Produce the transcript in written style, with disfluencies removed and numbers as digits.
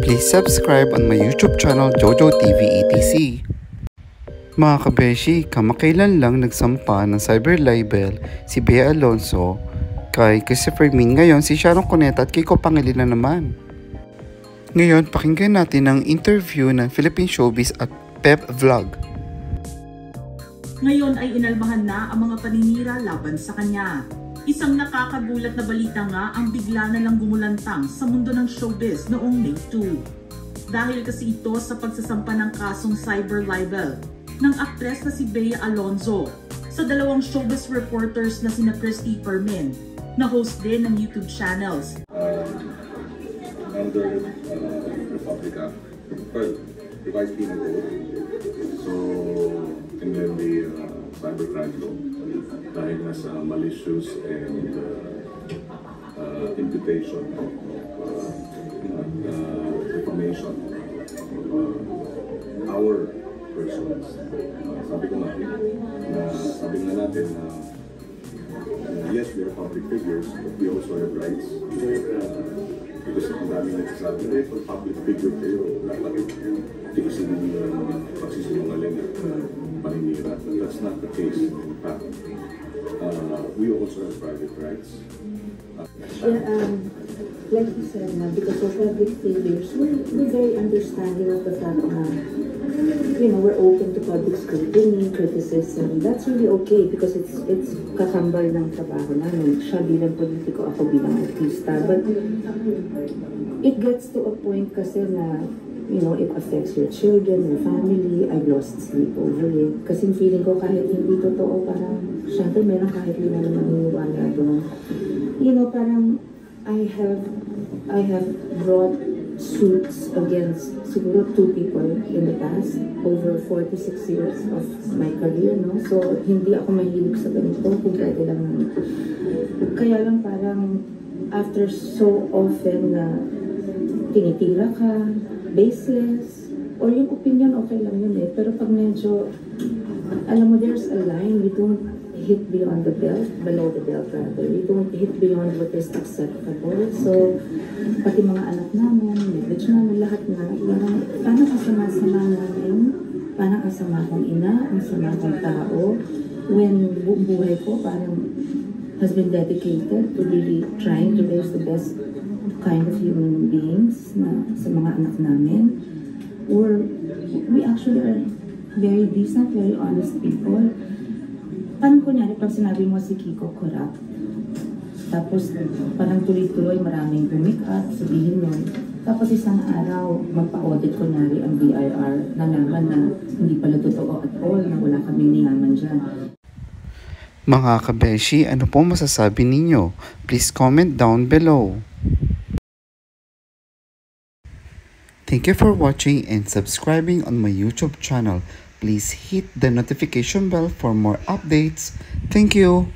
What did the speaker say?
Please subscribe on my YouTube channel Jojo TV ETC. Mga kabeshi, kamakailan lang nagsampa ng cyber libel si Bea Alonzo kay Christopher Min. Ngayon si Sharon Cuneta at Kiko Pangilinan naman. Ngayon pakinggan natin ang interview ng Philippine Showbiz at Pep Vlog. Ngayon ay inalmahan na ang mga paninira laban sa kanya. Isang nakakagulat na balita nga ang bigla na lang gumulantang sa mundo ng showbiz noong May 2. Dahil kasi ito sa pagsasampa ng kasong cyber libel ng aktres na si Bea Alonzo sa dalawang showbiz reporters na sina Christy Fermin na host din ng YouTube channels. Under Republica, Vice Penal Code. So, and then the cybercrime law. Dahil nasa malicious and imputation of defamation of our persons. Sabi nga natin na yes, we are public figures, but we also have rights. Because ang daming nagsasabi na ito, public figure kayo, dapat tiisin nyo yung pagsisinungaling at paninira. That's not the case. In fact, we also have private rights. Like you said, because we're public figures, we're very understanding of the fact that, we're open to public scrutiny, criticism. That's really okay because it's kakambal ng trabaho namin. Siya bilang politiko, ako bilang artista. But it gets to a point kasi na, it affects your children, your family. I've lost sleep over it. Kasi feeling ko kahit hindi totoo, parang, syempre meron kahit hindi naman naniniwala doon. Parang, I have brought suits against siguro 2 people in the past, over 46 years of my career, no? So, hindi ako mahilig sa ganito, kung pwede lang naman. Kaya lang parang, after so often na tinitira ka, baseless, or yung opinion, okay lang yun eh. Pero pag medyo, alam mo, there's a line, we don't hit beyond the belt, below the belt rather. We don't hit beyond what is acceptable. So, pati mga anak namin, marriage namin, lahat na, parang kasama-sama namin, parang kasama kong ina, ang sama kong tao, when buhay ko parang has been dedicated to really trying to raise the best kind of human beings na sa mga anak namin. We actually are very decent, very honest people. Parang kunyari, pag sinabi mo si Kiko corrupt, tapos parang tuloy-tuloy maraming make up, sabihin nun. Tapos isang araw, magpa-audit kunyari ang BIR, nalaman na hindi pala totoo at all, na wala kaming niyaman dyan. Mga kabeshi, ano po masasabi ninyo? Please comment down below. Thank you for watching and subscribing on my YouTube channel. Please hit the notification bell for more updates. Thank you.